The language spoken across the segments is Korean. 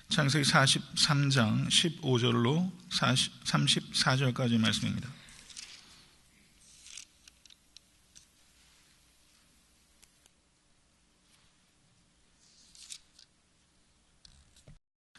창세기 43장 15절로 34절까지 말씀입니다.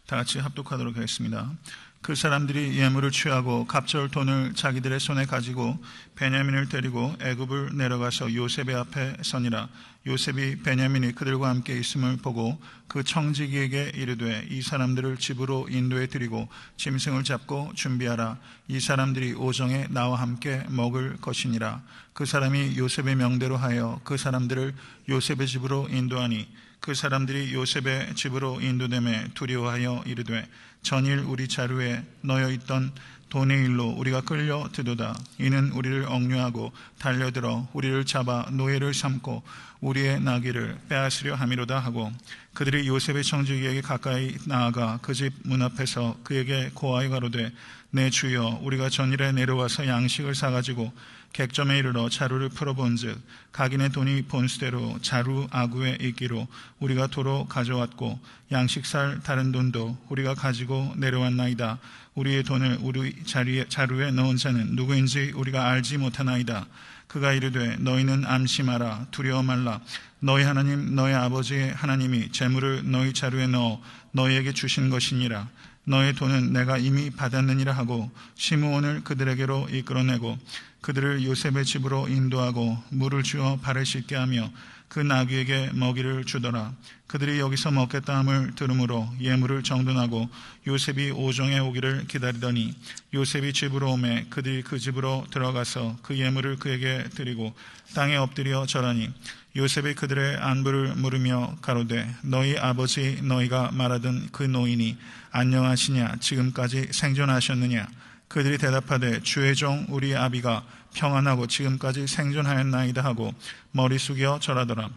다 같이 합독하도록 하겠습니다. 그 사람들이 예물을 취하고 갑절 돈을 자기들의 손에 가지고 베냐민을 데리고 애굽을 내려가서 요셉의 앞에 서니라. 요셉이 베냐민이 그들과 함께 있음을 보고 그 청지기에게 이르되 이 사람들을 집으로 인도해 드리고 짐승을 잡고 준비하라. 이 사람들이 오정에 나와 함께 먹을 것이니라. 그 사람이 요셉의 명대로 하여 그 사람들을 요셉의 집으로 인도하니 그 사람들이 요셉의 집으로 인도됨에 두려워하여 이르되 전일 우리 자루에 넣여 있던 돈의 일로 우리가 끌려 드도다. 이는 우리를 억류하고 달려들어 우리를 잡아 노예를 삼고 우리의 나귀를 빼앗으려 함이로다 하고 그들이 요셉의 청지기에게 가까이 나아가 그 집 문 앞에서 그에게 고하여 가로되 내 주여 우리가 전일에 내려와서 양식을 사가지고 객점에 이르러 자루를 풀어본즉 각인의 돈이 본수대로 자루 아구에 있기로 우리가 도로 가져왔고 양식 살 다른 돈도 우리가 가지고 내려왔나이다. 우리의 돈을 우리 자루에 넣은 자는 누구인지 우리가 알지 못하나이다. 그가 이르되 너희는 암심하라. 두려워 말라. 너희 하나님 너희 아버지의 하나님이 재물을 너희 자루에 넣어 너희에게 주신 것이니라. 너의 돈은 내가 이미 받았느니라 하고 시므온을 그들에게로 이끌어내고 그들을 요셉의 집으로 인도하고 물을 주어 발을 씻게 하며 그 나귀에게 먹이를 주더라. 그들이 여기서 먹겠다 함을 들으므로 예물을 정돈하고 요셉이 오정에 오기를 기다리더니 요셉이 집으로 오매 그들이 그 집으로 들어가서 그 예물을 그에게 드리고 땅에 엎드려 절하니 요셉이 그들의 안부를 물으며 가로되 너희 아버지 너희가 말하던 그 노인이 안녕하시냐 지금까지 생존하셨느냐. 그들이 대답하되 주의 종 우리 아비가 평안하고 지금까지 생존하였나이다 하고 머리 숙여 절하더라.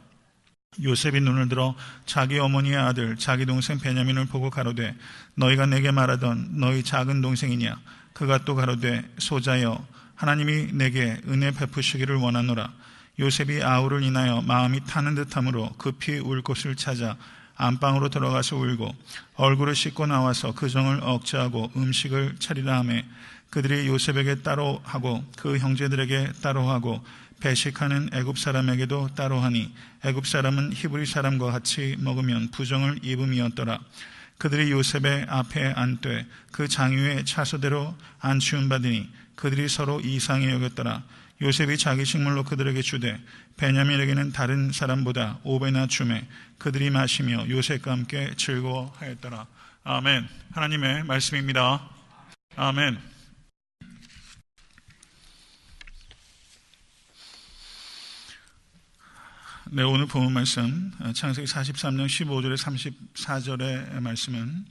요셉이 눈을 들어 자기 어머니의 아들 자기 동생 베냐민을 보고 가로되 너희가 내게 말하던 너희 작은 동생이냐. 그가 또 가로되 소자여 하나님이 내게 은혜 베푸시기를 원하노라. 요셉이 아우를 인하여 마음이 타는 듯함으로 급히 울 곳을 찾아 안방으로 들어가서 울고 얼굴을 씻고 나와서 그 정을 억제하고 음식을 차리라 하매 그들이 요셉에게 따로 하고 그 형제들에게 따로 하고 배식하는 애굽 사람에게도 따로 하니 애굽 사람은 히브리 사람과 같이 먹으면 부정을 입음이었더라. 그들이 요셉의 앞에 앉되 그 장유의 차소대로 안치움 받으니 그들이 서로 이상히 여겼더라. 요셉이 자기 식물로 그들에게 주되 베냐민에게는 다른 사람보다 5배나 주매 그들이 마시며 요셉과 함께 즐거워하였더라. 아멘. 하나님의 말씀입니다. 아멘. 네, 오늘 본문 말씀 창세기 43장 15절에 34절의 말씀은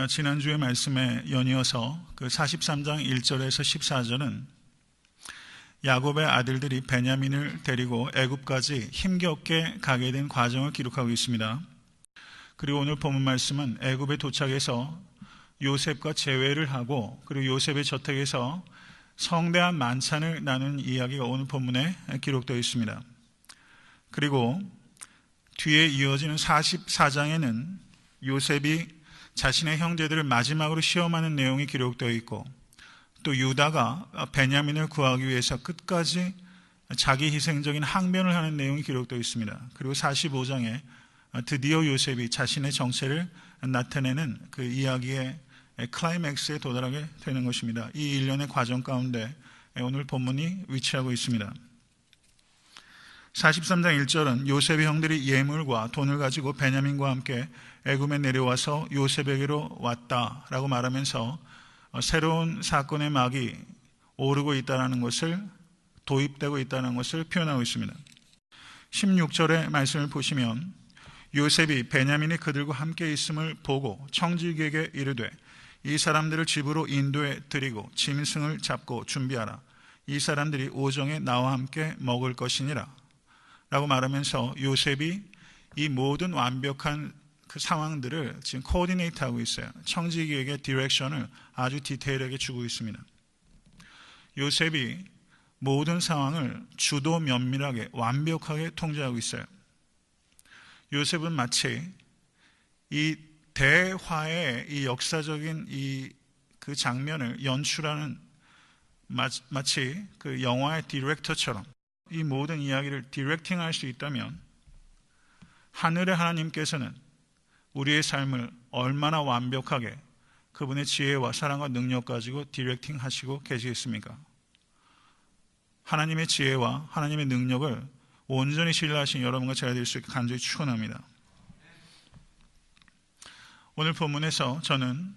지난주의 말씀에 연이어서 그 43장 1절에서 14절은 야곱의 아들들이 베냐민을 데리고 애굽까지 힘겹게 가게 된 과정을 기록하고 있습니다. 그리고 오늘 본문 말씀은 애굽에 도착해서 요셉과 재회를 하고 그리고 요셉의 저택에서 성대한 만찬을 나눈 이야기가 오늘 본문에 기록되어 있습니다. 그리고 뒤에 이어지는 44장에는 요셉이 자신의 형제들을 마지막으로 시험하는 내용이 기록되어 있고 또 유다가 베냐민을 구하기 위해서 끝까지 자기 희생적인 항변을 하는 내용이 기록되어 있습니다. 그리고 45장에 드디어 요셉이 자신의 정체를 나타내는 그 이야기의 클라이맥스에 도달하게 되는 것입니다. 이 일련의 과정 가운데 오늘 본문이 위치하고 있습니다. 43장 1절은 요셉의 형들이 예물과 돈을 가지고 베냐민과 함께 애굽에 내려와서 요셉에게로 왔다라고 말하면서 새로운 사건의 막이 오르고 있다는 것을 도입되고 있다는 것을 표현하고 있습니다. 16절의 말씀을 보시면 요셉이 베냐민이 그들과 함께 있음을 보고 청지기에게 이르되 이 사람들을 집으로 인도해 드리고 짐승을 잡고 준비하라. 이 사람들이 오정에 나와 함께 먹을 것이니라 라고 말하면서 요셉이 이 모든 완벽한 그 상황들을 지금 코디네이트하고 있어요. 청지기에게 디렉션을 아주 디테일하게 주고 있습니다. 요셉이 모든 상황을 주도 면밀하게 완벽하게 통제하고 있어요. 요셉은 마치 이 대화의 이 역사적인 그 장면을 연출하는 마치 그 영화의 디렉터처럼 이 모든 이야기를 디렉팅할 수 있다면 하늘의 하나님께서는 우리의 삶을 얼마나 완벽하게 그분의 지혜와 사랑과 능력 가지고 디렉팅 하시고 계시겠습니까? 하나님의 지혜와 하나님의 능력을 온전히 신뢰하신 여러분과 제가 될 수 있게 간절히 축원합니다. 오늘 본문에서 저는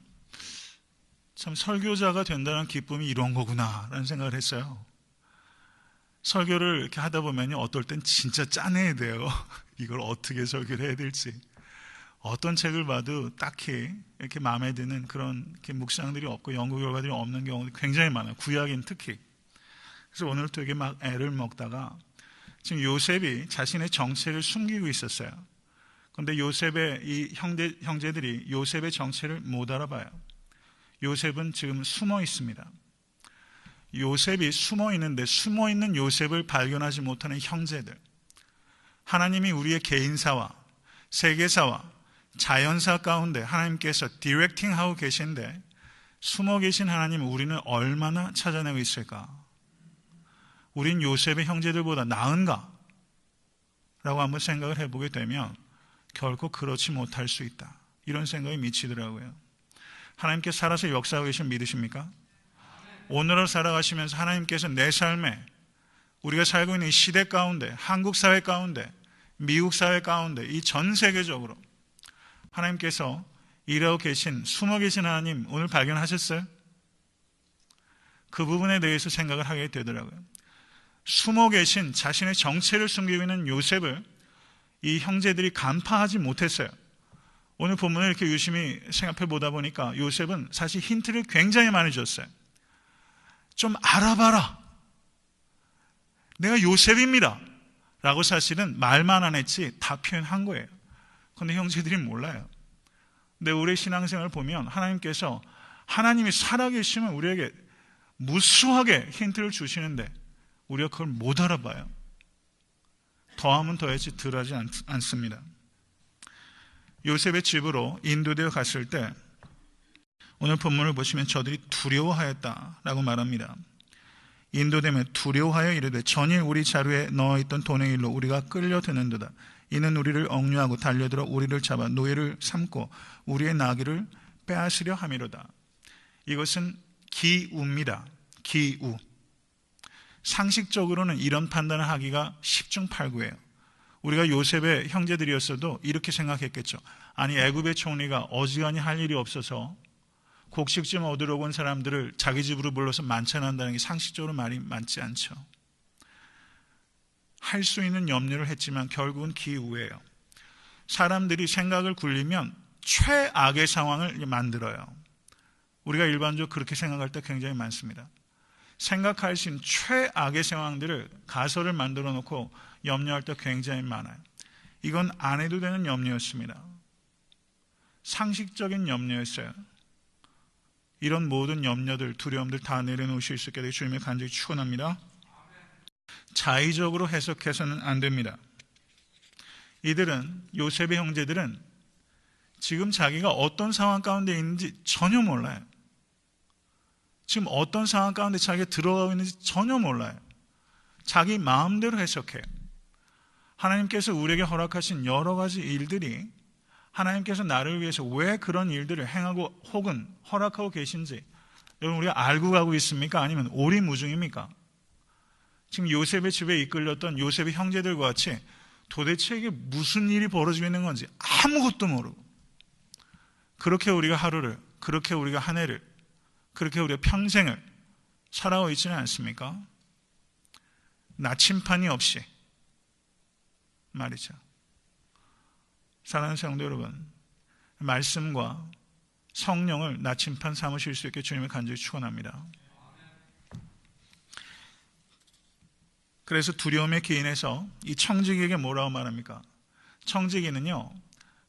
참 설교자가 된다는 기쁨이 이런 거구나 라는 생각을 했어요. 설교를 이렇게 하다 보면 어떨 땐 진짜 짜내야 돼요. 이걸 어떻게 설교를 해야 될지. 어떤 책을 봐도 딱히 이렇게 마음에 드는 그런 이렇게 묵상들이 없고 연구 결과들이 없는 경우도 굉장히 많아요. 구약인 특히. 그래서 오늘 되게 막 애를 먹다가 지금 요셉이 자신의 정체를 숨기고 있었어요. 그런데 요셉의 이 형제들이 요셉의 정체를 못 알아봐요. 요셉은 지금 숨어 있습니다. 요셉이 숨어 있는데 숨어 있는 요셉을 발견하지 못하는 형제들. 하나님이 우리의 개인사와 세계사와 자연사 가운데 하나님께서 디렉팅하고 계신데 숨어 계신 하나님을 우리는 얼마나 찾아내고 있을까? 우린 요셉의 형제들보다 나은가? 라고 한번 생각을 해보게 되면 결코 그렇지 못할 수 있다. 이런 생각이 미치더라고요. 하나님께 살아서 역사하고 계신 믿으십니까? 오늘을 살아가시면서 하나님께서 내 삶에 우리가 살고 있는 이 시대 가운데, 한국 사회 가운데, 미국 사회 가운데, 이 전 세계적으로 하나님께서 일하고 계신, 숨어 계신 하나님 오늘 발견하셨어요? 그 부분에 대해서 생각을 하게 되더라고요. 숨어 계신 자신의 정체를 숨기고 있는 요셉을 이 형제들이 간파하지 못했어요. 오늘 본문을 이렇게 유심히 생각해 보다 보니까 요셉은 사실 힌트를 굉장히 많이 줬어요. 좀 알아봐라. 내가 요셉입니다. 라고 사실은 말만 안 했지 다 표현한 거예요. 그런데 형제들이 몰라요. 근데 우리의 신앙생활을 보면 하나님께서 하나님이 살아계시면 우리에게 무수하게 힌트를 주시는데 우리가 그걸 못 알아봐요. 더하면 더했지 덜하지 않습니다. 요셉의 집으로 인도되어 갔을 때 오늘 본문을 보시면 저들이 두려워하였다라고 말합니다. 인도되면 두려워하여 이르되 전일 우리 자루에 넣어있던 돈의 일로 우리가 끌려드는도다. 이는 우리를 억류하고 달려들어 우리를 잡아 노예를 삼고 우리의 나귀를 빼앗으려 함이로다. 이것은 기우입니다. 기우. 상식적으로는 이런 판단을 하기가 십중팔구예요. 우리가 요셉의 형제들이었어도 이렇게 생각했겠죠. 아니 애굽의 총리가 어지간히 할 일이 없어서 곡식 좀 얻으러 온 사람들을 자기 집으로 불러서 만찬한다는 게 상식적으로 말이 맞지 않죠. 할 수 있는 염려를 했지만 결국은 기우예요. 사람들이 생각을 굴리면 최악의 상황을 만들어요. 우리가 일반적으로 그렇게 생각할 때 굉장히 많습니다. 생각할 수 있는 최악의 상황들을 가설을 만들어 놓고 염려할 때 굉장히 많아요. 이건 안 해도 되는 염려였습니다. 상식적인 염려였어요. 이런 모든 염려들, 두려움들 다 내려놓으실 수 있게 되길 주님의 간절히 축원합니다. 자의적으로 해석해서는 안 됩니다. 이들은 요셉의 형제들은 지금 자기가 어떤 상황 가운데 있는지 전혀 몰라요. 지금 어떤 상황 가운데 자기가 들어가고 있는지 전혀 몰라요. 자기 마음대로 해석해요. 하나님께서 우리에게 허락하신 여러 가지 일들이 하나님께서 나를 위해서 왜 그런 일들을 행하고 혹은 허락하고 계신지 여러분 우리가 알고 가고 있습니까? 아니면 오리무중입니까? 지금 요셉의 집에 이끌렸던 요셉의 형제들과 같이 도대체 이게 무슨 일이 벌어지고 있는 건지 아무것도 모르고 그렇게 우리가 하루를, 그렇게 우리가 한 해를, 그렇게 우리가 평생을 살아오고 있지는 않습니까? 나침판이 없이 말이죠. 사랑하는 성도 여러분, 말씀과 성령을 나침판 삼으실 수 있게 주님을 간절히 축원합니다. 그래서 두려움에 기인해서 이 청지기에게 뭐라고 말합니까? 청지기는요,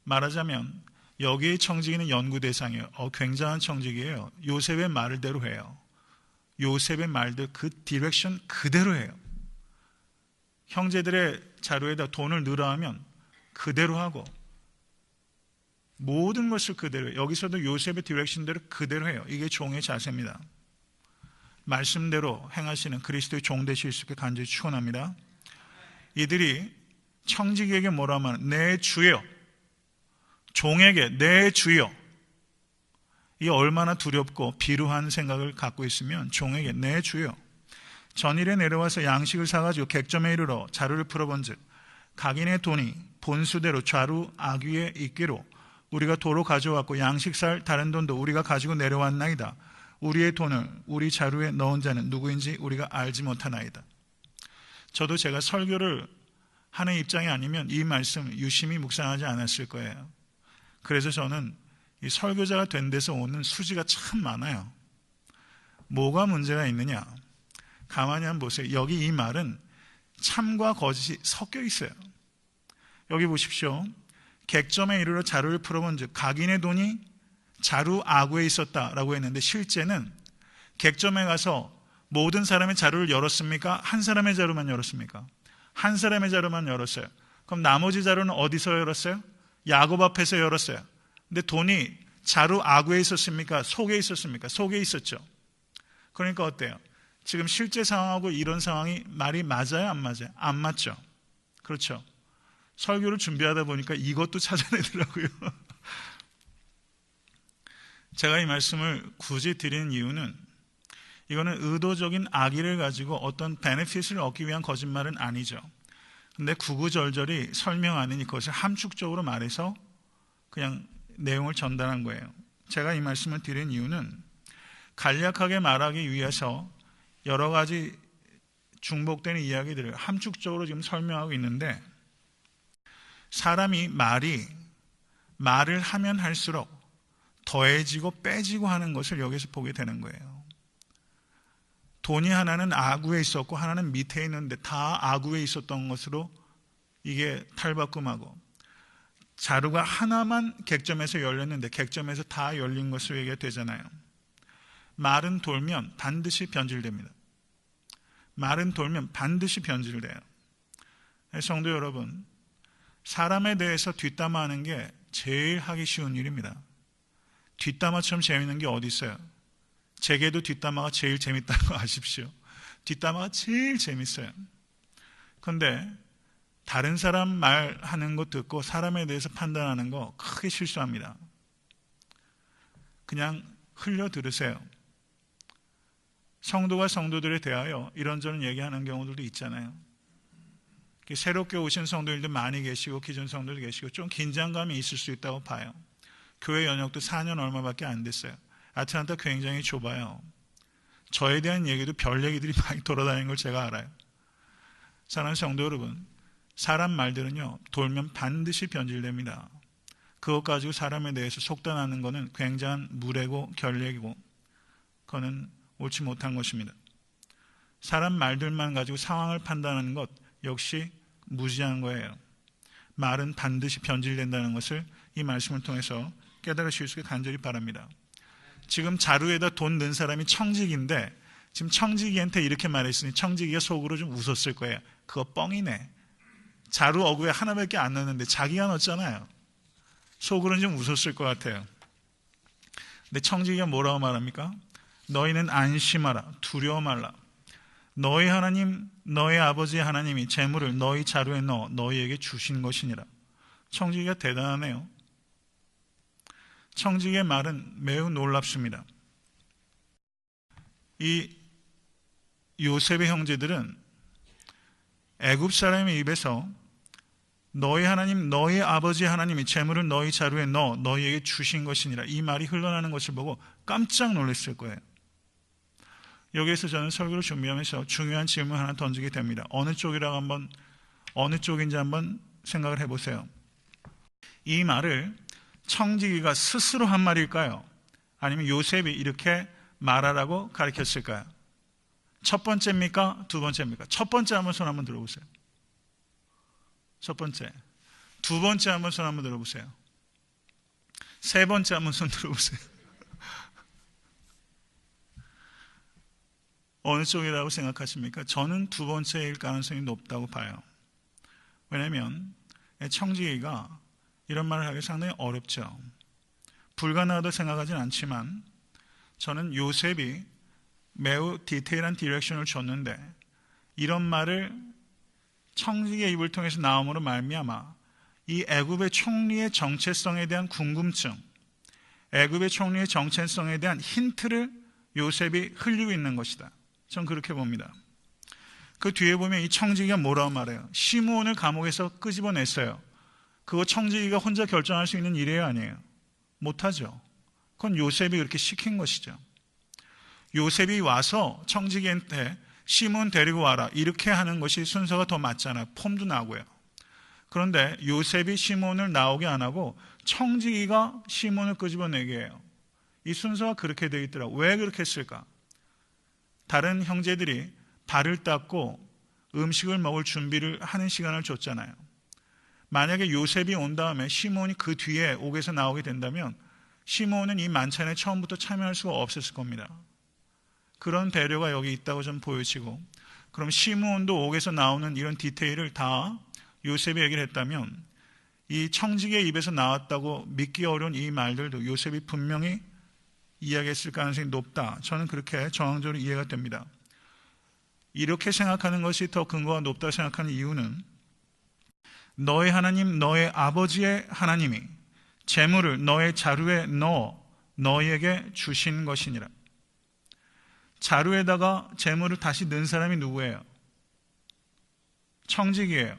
말하자면 여기의 청지기는 연구 대상이에요. 굉장한 청지기예요. 요셉의 말대로 해요. 요셉의 말들 그 디렉션 그대로 해요. 형제들의 자루에다 돈을 넣으라 하면 그대로 하고 모든 것을 그대로, 여기서도 요셉의 디렉션대로 그대로 해요. 이게 종의 자세입니다. 말씀대로 행하시는 그리스도의 종 되실 수 있게 간절히 축원합니다. 이들이 청지기에게 뭐라 하면 내 주여, 종에게 내 주여, 이 얼마나 두렵고 비루한 생각을 갖고 있으면 종에게 내 주여, 전일에 내려와서 양식을 사가지고 객점에 이르러 자루를 풀어본즉 각인의 돈이 본수대로 좌루 아귀에 있기로 우리가 도로 가져왔고 양식 살 다른 돈도 우리가 가지고 내려왔나이다. 우리의 돈을 우리 자루에 넣은 자는 누구인지 우리가 알지 못하나이다. 저도 제가 설교를 하는 입장이 아니면 이 말씀 유심히 묵상하지 않았을 거예요. 그래서 저는 이 설교자가 된 데서 오는 수지가 참 많아요. 뭐가 문제가 있느냐? 가만히 한번 보세요. 여기 이 말은 참과 거짓이 섞여 있어요. 여기 보십시오. 객점에 이르러 자루를 풀어본즉 각인의 돈이 자루 아구에 있었다라고 했는데 실제는 객점에 가서 모든 사람의 자루를 열었습니까? 한 사람의 자루만 열었습니까? 한 사람의 자루만 열었어요. 그럼 나머지 자루는 어디서 열었어요? 야곱 앞에서 열었어요. 근데 돈이 자루 아구에 있었습니까? 속에 있었습니까? 속에 있었죠. 그러니까 어때요? 지금 실제 상황하고 이런 상황이 말이 맞아요? 안 맞아요? 안 맞죠? 그렇죠. 설교를 준비하다 보니까 이것도 찾아내더라고요. 제가 이 말씀을 굳이 드리는 이유는 이거는 의도적인 악의를 가지고 어떤 베네핏을 얻기 위한 거짓말은 아니죠. 근데 구구절절히 설명하는 이것을 함축적으로 말해서 그냥 내용을 전달한 거예요. 제가 이 말씀을 드린 이유는 간략하게 말하기 위해서 여러 가지 중복되는 이야기들을 함축적으로 지금 설명하고 있는데 사람이 말을 하면 할수록 더해지고 빼지고 하는 것을 여기서 보게 되는 거예요. 돈이 하나는 아구에 있었고 하나는 밑에 있는데 다 아구에 있었던 것으로 이게 탈바꿈하고 자루가 하나만 객점에서 열렸는데 객점에서 다 열린 것으로 얘기가 되잖아요. 말은 돌면 반드시 변질됩니다. 말은 돌면 반드시 변질돼요. 성도 여러분, 사람에 대해서 뒷담화하는 게 제일 하기 쉬운 일입니다. 뒷담화처럼 재밌는 게 어디 있어요? 제게도 뒷담화가 제일 재밌다는 거 아십시오. 뒷담화가 제일 재밌어요. 그런데 다른 사람 말하는 거 듣고 사람에 대해서 판단하는 거 크게 실수합니다. 그냥 흘려 들으세요. 성도가 성도들에 대하여 이런저런 얘기하는 경우들도 있잖아요. 새롭게 오신 성도들도 많이 계시고 기존 성도도 계시고 좀 긴장감이 있을 수 있다고 봐요. 교회 연역도 4년 얼마밖에 안 됐어요. 아틀란타 굉장히 좁아요. 저에 대한 얘기도 별 얘기들이 많이 돌아다니는 걸 제가 알아요. 사랑하는 성도 여러분, 사람 말들은요 돌면 반드시 변질됩니다. 그것 가지고 사람에 대해서 속단하는 것은 굉장한 무례고 결례이고 그거는 옳지 못한 것입니다. 사람 말들만 가지고 상황을 판단하는 것 역시 무지한 거예요. 말은 반드시 변질된다는 것을 이 말씀을 통해서 깨달으실 수 있게 간절히 바랍니다. 지금 자루에다 돈 넣은 사람이 청지기인데 지금 청지기한테 이렇게 말했으니 청지기가 속으로 좀 웃었을 거예요. 그거 뻥이네. 자루 어구에 하나밖에 안 넣었는데 자기가 넣었잖아요. 속으로는 좀 웃었을 것 같아요. 근데 청지기가 뭐라고 말합니까? 너희는 안심하라. 두려워 말라. 너희 하나님, 너희 아버지의 하나님이 재물을 너희 자루에 넣어 너희에게 주신 것이니라. 청지기가 대단하네요. 청지기의 말은 매우 놀랍습니다. 이 요셉의 형제들은 애굽 사람의 입에서 너희 하나님, 너희 아버지 하나님이 재물을 너희 자루에 넣어 너희에게 주신 것이니라 이 말이 흘러나는 것을 보고 깜짝 놀랐을 거예요. 여기에서 저는 설교를 준비하면서 중요한 질문 하나 던지게 됩니다. 어느 쪽인지 한번 생각을 해보세요. 이 말을 청지기가 스스로 한 말일까요? 아니면 요셉이 이렇게 말하라고 가르쳤을까요? 첫 번째입니까? 두 번째입니까? 첫 번째 한번 손 한번 들어보세요. 첫 번째. 두 번째 한번 손 한번 들어보세요. 세 번째 한번 손 들어보세요. 어느 쪽이라고 생각하십니까? 저는 두 번째일 가능성이 높다고 봐요. 왜냐하면 청지기가 이런 말을 하기 상당히 어렵죠. 불가능하다고 생각하진 않지만 저는 요셉이 매우 디테일한 디렉션을 줬는데 이런 말을 청지기의 입을 통해서 나옴으로 말미암아 이 애굽의 총리의 정체성에 대한 궁금증, 애굽의 총리의 정체성에 대한 힌트를 요셉이 흘리고 있는 것이다. 전 그렇게 봅니다. 그 뒤에 보면 이 청지기가 뭐라고 말해요? 시므온을 감옥에서 끄집어냈어요. 그거 청지기가 혼자 결정할 수 있는 일이에요, 아니에요? 못하죠. 그건 요셉이 그렇게 시킨 것이죠. 요셉이 와서 청지기한테 시므온 데리고 와라 이렇게 하는 것이 순서가 더 맞잖아요. 폼도 나고요. 그런데 요셉이 시므온을 나오게 안 하고 청지기가 시므온을 끄집어내게 해요. 이 순서가 그렇게 되어 있더라고요. 왜 그렇게 했을까? 다른 형제들이 발을 닦고 음식을 먹을 준비를 하는 시간을 줬잖아요. 만약에 요셉이 온 다음에 시므온이 그 뒤에 옥에서 나오게 된다면 시므온은 이 만찬에 처음부터 참여할 수가 없었을 겁니다. 그런 배려가 여기 있다고 좀 보여지고, 그럼 시므온도 옥에서 나오는 이런 디테일을 다 요셉이 얘기를 했다면 이 청지기의 입에서 나왔다고 믿기 어려운 이 말들도 요셉이 분명히 이야기했을 가능성이 높다. 저는 그렇게 정황적으로 이해가 됩니다. 이렇게 생각하는 것이 더 근거가 높다고 생각하는 이유는 너의 하나님, 너의 아버지의 하나님이 재물을 너의 자루에 넣어 너희에게 주신 것이니라. 자루에다가 재물을 다시 넣은 사람이 누구예요? 청지기예요.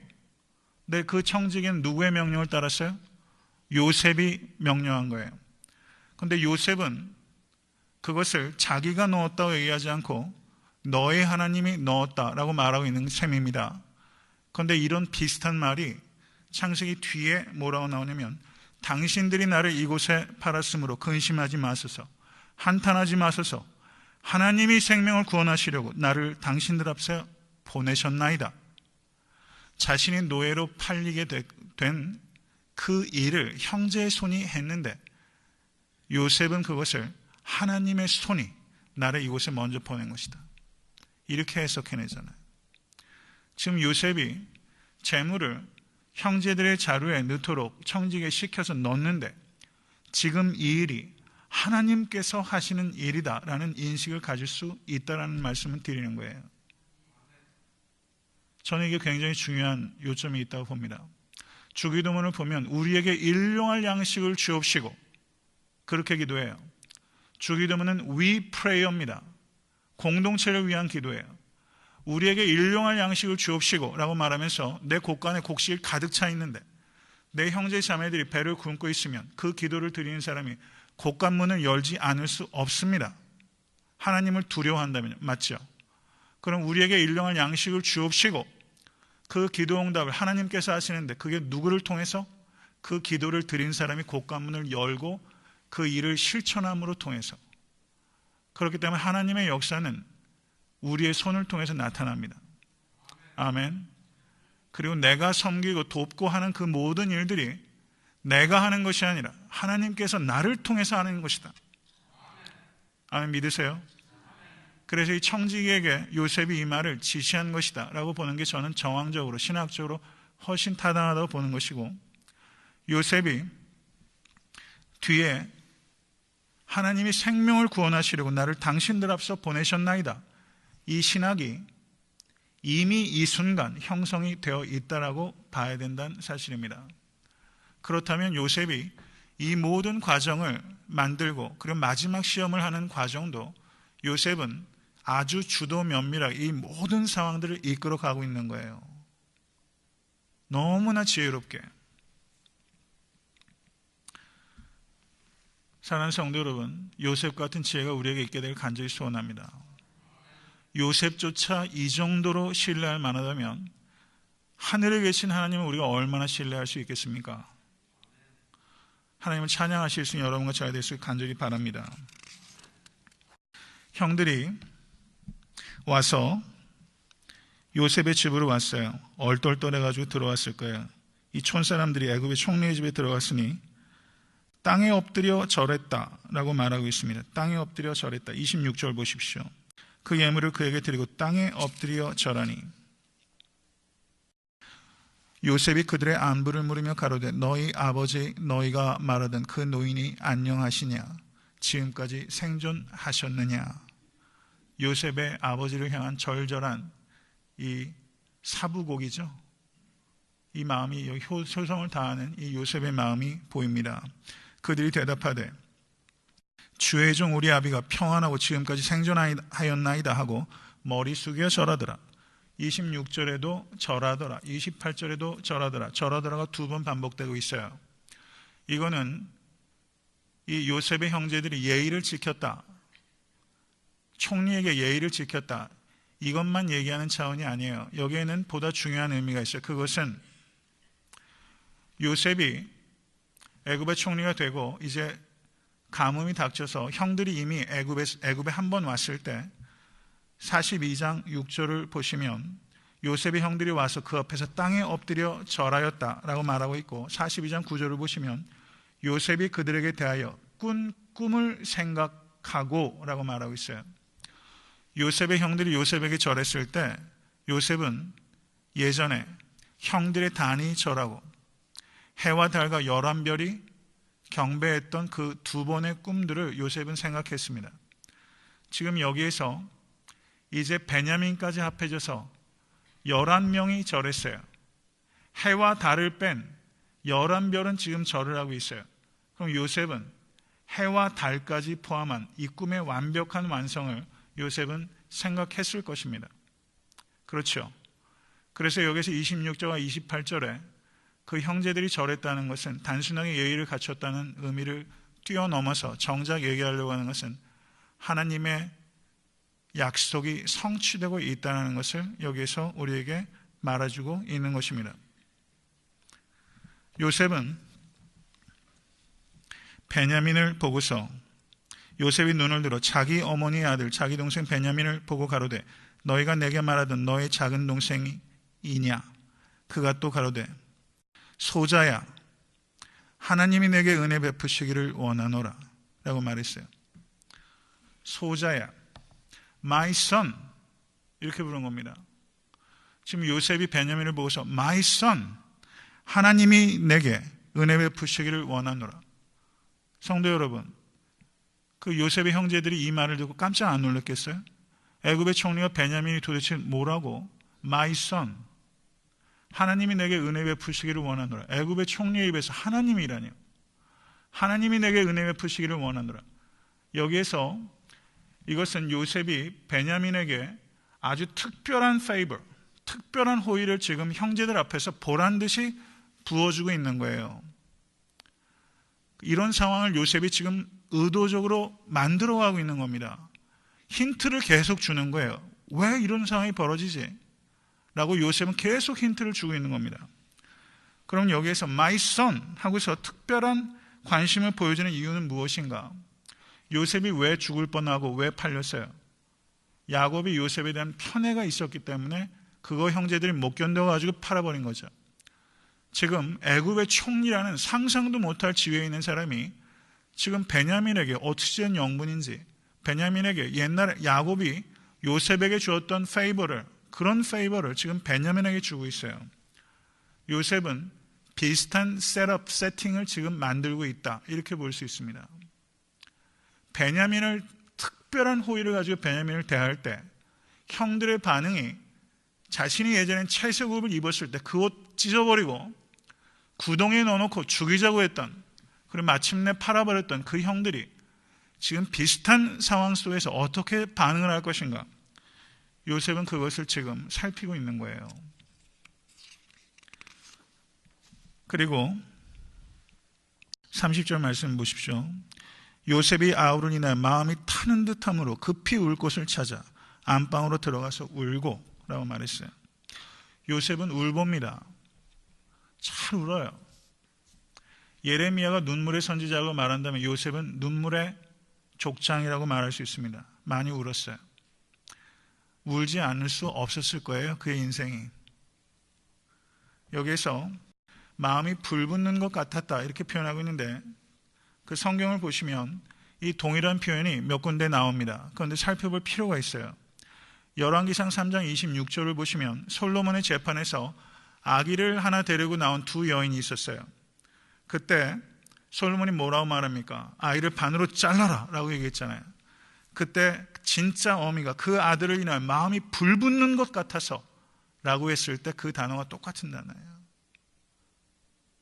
근데 그 청지기는 누구의 명령을 따랐어요? 요셉이 명령한 거예요. 그런데 요셉은 그것을 자기가 넣었다고 얘기하지 않고 너의 하나님이 넣었다라고 말하고 있는 셈입니다. 그런데 이런 비슷한 말이 창세기 뒤에 뭐라고 나오냐면 당신들이 나를 이곳에 팔았으므로 근심하지 마소서, 한탄하지 마소서, 하나님이 생명을 구원하시려고 나를 당신들 앞에 보내셨나이다. 자신이 노예로 팔리게 된 그 일을 형제의 손이 했는데 요셉은 그것을 하나님의 손이 나를 이곳에 먼저 보낸 것이다. 이렇게 해석해내잖아요. 지금 요셉이 재물을 형제들의 자루에 넣도록 청지기에 시켜서 넣는데 지금 이 일이 하나님께서 하시는 일이다라는 인식을 가질 수 있다라는 말씀을 드리는 거예요. 저는 이게 굉장히 중요한 요점이 있다고 봅니다. 주기도문을 보면 우리에게 일용할 양식을 주옵시고 그렇게 기도해요. 주기도문은 we pray입니다. 공동체를 위한 기도예요. 우리에게 일용할 양식을 주옵시고 라고 말하면서 내 곳간에 곡식이 가득 차 있는데 내 형제 자매들이 배를 굶고 있으면 그 기도를 드리는 사람이 곳간문을 열지 않을 수 없습니다. 하나님을 두려워한다면 맞죠? 그럼 우리에게 일용할 양식을 주옵시고 그 기도 응답을 하나님께서 하시는데 그게 누구를 통해서? 그 기도를 드린 사람이 곳간문을 열고 그 일을 실천함으로 통해서. 그렇기 때문에 하나님의 역사는 우리의 손을 통해서 나타납니다. 아멘. 그리고 내가 섬기고 돕고 하는 그 모든 일들이 내가 하는 것이 아니라 하나님께서 나를 통해서 하는 것이다. 아멘. 믿으세요? 그래서 이 청지기에게 요셉이 이 말을 지시한 것이다 라고 보는 게 저는 정황적으로 신학적으로 훨씬 타당하다고 보는 것이고, 요셉이 뒤에 하나님이 생명을 구원하시려고 나를 당신들 앞서 보내셨나이다, 이 신학이 이미 이 순간 형성이 되어 있다라고 봐야 된다는 사실입니다. 그렇다면 요셉이 이 모든 과정을 만들고 그리고 마지막 시험을 하는 과정도 요셉은 아주 주도 면밀하게 이 모든 상황들을 이끌어 가고 있는 거예요. 너무나 지혜롭게. 사랑하는 성도 여러분, 요셉 같은 지혜가 우리에게 있게 될 간절히 소원합니다. 요셉조차 이 정도로 신뢰할 만하다면 하늘에 계신 하나님을 우리가 얼마나 신뢰할 수 있겠습니까? 하나님을 찬양하실 수 있는 여러분과 제가 될 수 있게 간절히 바랍니다. 형들이 와서 요셉의 집으로 왔어요. 얼떨떨해가지고 들어왔을 거예요. 이 촌사람들이 애굽의 총리의 집에 들어갔으니 땅에 엎드려 절했다라고 말하고 있습니다. 땅에 엎드려 절했다. 26절 보십시오. 그 예물을 그에게 드리고 땅에 엎드려 절하니. 요셉이 그들의 안부를 물으며 가로되 너희 아버지 너희가 말하던 그 노인이 안녕하시냐? 지금까지 생존하셨느냐? 요셉의 아버지를 향한 절절한 이 사부곡이죠. 이 마음이 효성을 다하는 이 요셉의 마음이 보입니다. 그들이 대답하되 주의 종 우리 아비가 평안하고 지금까지 생존하였나이다 하고 머리 숙여 절하더라. 26절에도 절하더라. 28절에도 절하더라. 절하더라가 2번 반복되고 있어요. 이거는 이 요셉의 형제들이 예의를 지켰다. 총리에게 예의를 지켰다. 이것만 얘기하는 차원이 아니에요. 여기에는 보다 중요한 의미가 있어요. 그것은 요셉이 애굽의 총리가 되고 이제 가뭄이 닥쳐서 형들이 이미 애굽에 한 번 왔을 때 42장 6절을 보시면 요셉의 형들이 와서 그 앞에서 땅에 엎드려 절하였다라고 말하고 있고 42장 9절을 보시면 요셉이 그들에게 대하여 꾼 꿈을 생각하고 라고 말하고 있어요. 요셉의 형들이 요셉에게 절했을 때 요셉은 예전에 형들의 단이 절하고 해와 달과 11별이 경배했던 그 2번의 꿈들을 요셉은 생각했습니다. 지금 여기에서 이제 베냐민까지 합해져서 11명이 절했어요. 해와 달을 뺀 11별은 지금 절을 하고 있어요. 그럼 요셉은 해와 달까지 포함한 이 꿈의 완벽한 완성을 요셉은 생각했을 것입니다. 그렇죠. 그래서 여기서 26절과 28절에 그 형제들이 절했다는 것은 단순하게 예의를 갖췄다는 의미를 뛰어넘어서 정작 얘기하려고 하는 것은 하나님의 약속이 성취되고 있다는 것을 여기에서 우리에게 말해주고 있는 것입니다. 요셉은 베냐민을 보고서 요셉이 눈을 들어 자기 어머니의 아들 자기 동생 베냐민을 보고 가로되 너희가 내게 말하던 너의 작은 동생이 이냐? 그가 또 가로되 소자야 하나님이 내게 은혜 베푸시기를 원하노라 라고 말했어요. 소자야 My son 이렇게 부른 겁니다. 지금 요셉이 베냐민을 보고서 My son 하나님이 내게 은혜 베푸시기를 원하노라. 성도 여러분, 그 요셉의 형제들이 이 말을 듣고 깜짝 안 놀랐겠어요? 애굽의 총리가 베냐민이 도대체 뭐라고 My son 하나님이 내게 은혜 베푸시기를 원하노라. 애굽의 총리의 입에서 하나님이라니요. 하나님이 내게 은혜 베푸시기를 원하노라. 여기에서 이것은 요셉이 베냐민에게 아주 특별한 페이버, 특별한 호의를 지금 형제들 앞에서 보란듯이 부어주고 있는 거예요. 이런 상황을 요셉이 지금 의도적으로 만들어가고 있는 겁니다. 힌트를 계속 주는 거예요. 왜 이런 상황이 벌어지지? 라고 요셉은 계속 힌트를 주고 있는 겁니다. 그럼 여기에서 My son 하고서 특별한 관심을 보여주는 이유는 무엇인가? 요셉이 왜 죽을 뻔하고 왜 팔렸어요? 야곱이 요셉에 대한 편애가 있었기 때문에 그거 형제들이 못 견뎌가지고 팔아버린 거죠. 지금 애굽의 총리라는 상상도 못할 지위에 있는 사람이 지금 베냐민에게 어떻게 된 영분인지 베냐민에게 옛날에 야곱이 요셉에게 주었던 페이버를 그런 페이버를 지금 베냐민에게 주고 있어요. 요셉은 비슷한 셋업, 세팅을 지금 만들고 있다 이렇게 볼 수 있습니다. 베냐민을 특별한 호의를 가지고 베냐민을 대할 때 형들의 반응이 자신이 예전엔 채색옷을 입었을 때 그 옷 찢어버리고 구덩이에 넣어놓고 죽이자고 했던 그리고 마침내 팔아버렸던 그 형들이 지금 비슷한 상황 속에서 어떻게 반응을 할 것인가? 요셉은 그것을 지금 살피고 있는 거예요. 그리고 30절 말씀 보십시오. 요셉이 아우를 인하여 마음이 타는 듯함으로 급히 울 곳을 찾아 안방으로 들어가서 울고 라고 말했어요. 요셉은 울봅니다. 잘 울어요. 예레미야가 눈물의 선지자라고 말한다면 요셉은 눈물의 족장이라고 말할 수 있습니다. 많이 울었어요. 울지 않을 수 없었을 거예요. 그의 인생이. 여기에서 마음이 불붙는 것 같았다 이렇게 표현하고 있는데 그 성경을 보시면 이 동일한 표현이 몇 군데 나옵니다. 그런데 살펴볼 필요가 있어요. 열왕기상 3장 26절을 보시면 솔로몬의 재판에서 아기를 하나 데리고 나온 두 여인이 있었어요. 그때 솔로몬이 뭐라고 말합니까? 아이를 반으로 잘라라 라고 얘기했잖아요. 그때 진짜 어미가 그 아들을 인하여 마음이 불붙는 것 같아서 라고 했을 때 그 단어가 똑같은 단어예요.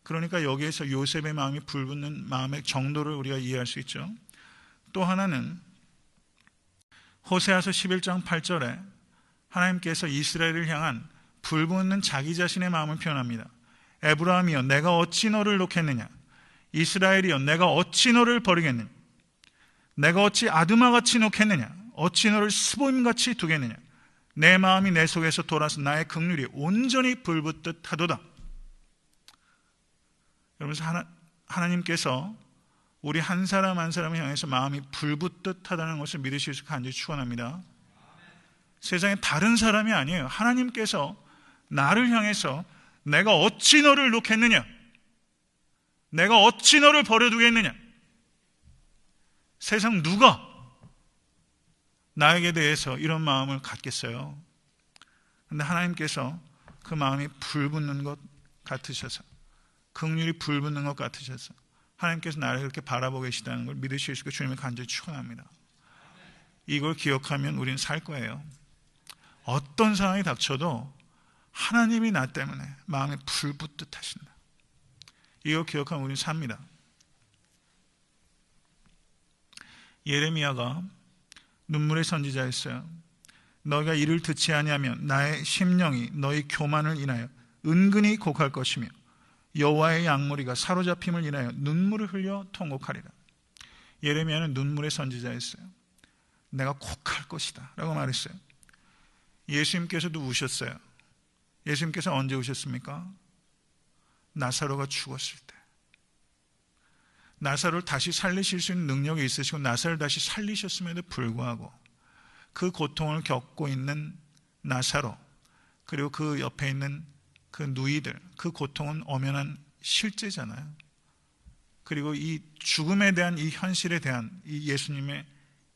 그러니까 여기에서 요셉의 마음이 불붙는 마음의 정도를 우리가 이해할 수 있죠. 또 하나는 호세아서 11장 8절에 하나님께서 이스라엘을 향한 불붙는 자기 자신의 마음을 표현합니다. 에브라임이여 내가 어찌 너를 놓겠느냐, 이스라엘이여 내가 어찌 너를 버리겠느냐, 내가 어찌 아드마같이 놓겠느냐, 어찌 너를 스보임같이 두겠느냐, 내 마음이 내 속에서 돌아서 나의 긍휼이 온전히 불붙듯 하도다. 여러분, 하나님께서 우리 한 사람 한 사람을 향해서 마음이 불붙듯 하다는 것을 믿으실 수 간절히 축원합니다. 세상에 다른 사람이 아니에요. 하나님께서 나를 향해서 내가 어찌 너를 놓겠느냐, 내가 어찌 너를 버려두겠느냐, 세상 누가 나에게 대해서 이런 마음을 갖겠어요? 그런데 하나님께서 그 마음이 불붙는 것 같으셔서, 긍휼이 불붙는 것 같으셔서 하나님께서 나를 그렇게 바라보고 계시다는 걸 믿으실 수 있고 주님을 간절히 축원합니다. 이걸 기억하면 우리는 살 거예요. 어떤 상황이 닥쳐도 하나님이 나 때문에 마음이 불붙듯 하신다. 이걸 기억하면 우리는 삽니다. 예레미야가 눈물의 선지자였어요. 너희가 이를 듣지 아니하면 나의 심령이 너희 교만을 인하여 은근히 곡할 것이며 여호와의 양무리가 사로잡힘을 인하여 눈물을 흘려 통곡하리라. 예레미야는 눈물의 선지자였어요. 내가 곡할 것이다 라고 말했어요. 예수님께서도 우셨어요. 예수님께서 언제 우셨습니까? 나사로가 죽었을 때. 나사로를 다시 살리실 수 있는 능력이 있으시고 나사로를 다시 살리셨음에도 불구하고 그 고통을 겪고 있는 나사로, 그리고 그 옆에 있는 그 누이들, 그 고통은 엄연한 실제잖아요. 그리고 이 죽음에 대한 이 현실에 대한 이 예수님의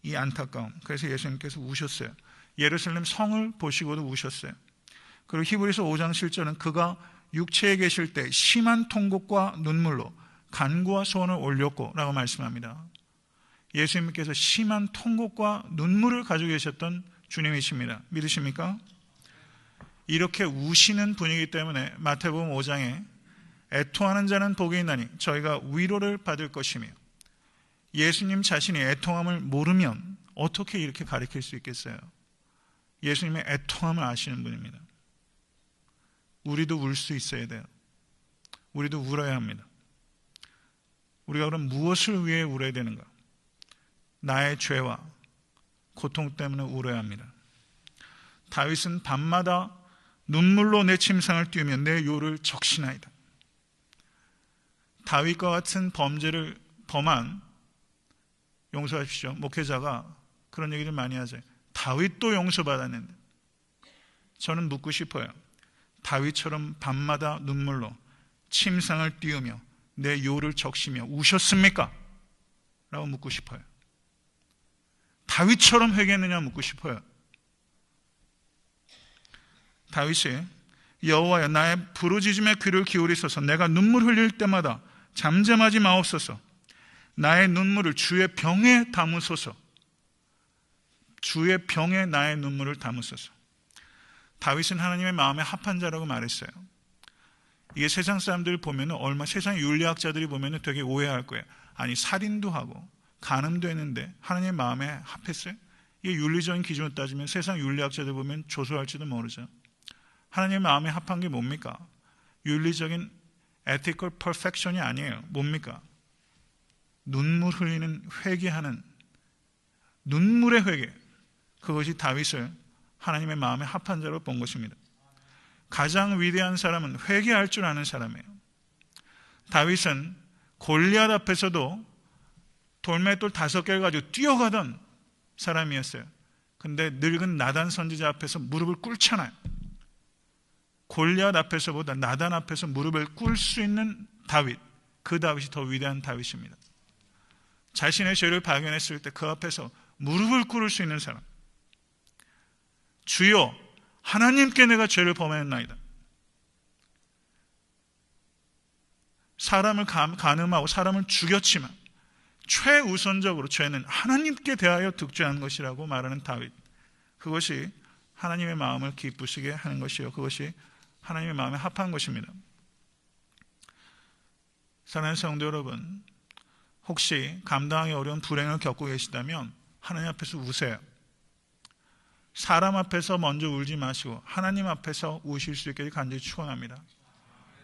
이 안타까움, 그래서 예수님께서 우셨어요. 예루살렘 성을 보시고도 우셨어요. 그리고 히브리서 5장 7절은 그가 육체에 계실 때 심한 통곡과 눈물로 간구와 소원을 올렸고 라고 말씀합니다. 예수님께서 심한 통곡과 눈물을 가지고 계셨던 주님이십니다. 믿으십니까? 이렇게 우시는 분이기 때문에 마태복음 5장에 애통하는 자는 복이 있나니 저희가 위로를 받을 것이며, 예수님 자신이 애통함을 모르면 어떻게 이렇게 가르칠 수 있겠어요? 예수님의 애통함을 아시는 분입니다. 우리도 울 수 있어야 돼요. 우리도 울어야 합니다. 우리가 그럼 무엇을 위해 울어야 되는가? 나의 죄와 고통 때문에 울어야 합니다. 다윗은 밤마다 눈물로 내 침상을 띄우며 내 요를 적시나이다. 다윗과 같은 범죄를 범한, 용서하십시오, 목회자가 그런 얘기를 많이 하죠. 다윗도 용서받았는데, 저는 묻고 싶어요. 다윗처럼 밤마다 눈물로 침상을 띄우며 내 요를 적시며 우셨습니까? 라고 묻고 싶어요. 다윗처럼 회개했느냐 묻고 싶어요. 다윗이 여호와여 나의 부르짖음에 귀를 기울이소서, 내가 눈물 흘릴 때마다 잠잠하지 마옵소서, 나의 눈물을 주의 병에 담으소서, 주의 병에 나의 눈물을 담으소서. 다윗은 하나님의 마음에 합한 자라고 말했어요. 이게 세상 사람들이 보면 세상 윤리학자들이 보면 되게 오해할 거예요. 아니, 살인도 하고 간음도 했는데 하나님의 마음에 합했어요? 이게 윤리적인 기준으로 따지면 세상 윤리학자들 보면 조소할지도 모르죠. 하나님의 마음에 합한 게 뭡니까? 윤리적인 ethical perfection이 아니에요. 뭡니까? 눈물 흘리는 회개하는 눈물의 회개, 그것이 다윗을 하나님의 마음에 합한 자로 본 것입니다. 가장 위대한 사람은 회개할 줄 아는 사람이에요. 다윗은 골리앗 앞에서도 돌맷돌 5개를 가지고 뛰어가던 사람이었어요. 근데 늙은 나단 선지자 앞에서 무릎을 꿇잖아요. 골리앗 앞에서보다 나단 앞에서 무릎을 꿇을 수 있는 다윗, 그 다윗이 더 위대한 다윗입니다. 자신의 죄를 발견했을 때 그 앞에서 무릎을 꿇을 수 있는 사람. 주여, 하나님께 내가 죄를 범했나이다. 사람을 간음하고 사람을 죽였지만 최우선적으로 죄는 하나님께 대하여 득죄한 것이라고 말하는 다윗. 그것이 하나님의 마음을 기쁘시게 하는 것이요, 그것이 하나님의 마음에 합한 것입니다. 사랑하는 성도 여러분, 혹시 감당하기 어려운 불행을 겪고 계시다면 하나님 앞에서 우세요. 사람 앞에서 먼저 울지 마시고 하나님 앞에서 우실 수 있게 간절히 축원합니다.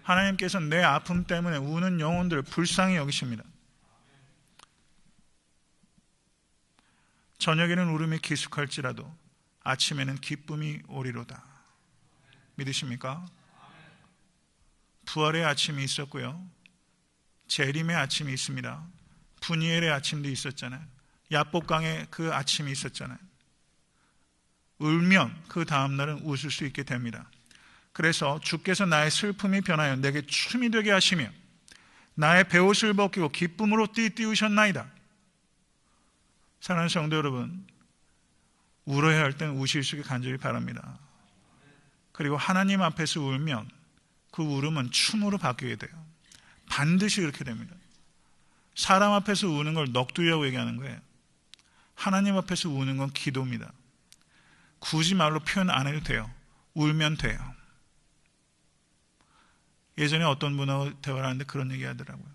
하나님께서 내 아픔 때문에 우는 영혼들을 불쌍히 여기십니다. 저녁에는 울음이 기숙할지라도 아침에는 기쁨이 오리로다. 믿으십니까? 부활의 아침이 있었고요, 재림의 아침이 있습니다. 분이엘의 아침도 있었잖아요. 야복강의 그 아침이 있었잖아요. 울면 그 다음날은 웃을 수 있게 됩니다. 그래서 주께서 나의 슬픔이 변하여 내게 춤이 되게 하시며 나의 베옷을 벗기고 기쁨으로 띠띠우셨나이다. 사랑하는 성도 여러분, 울어야 할 때는 우실 수 있게 간절히 바랍니다. 그리고 하나님 앞에서 울면 그 울음은 춤으로 바뀌게 돼요. 반드시 그렇게 됩니다. 사람 앞에서 우는 걸 넋두리라고 얘기하는 거예요. 하나님 앞에서 우는 건 기도입니다. 굳이 말로 표현 안 해도 돼요. 울면 돼요. 예전에 어떤 분하고 대화를 하는데 그런 얘기 하더라고요.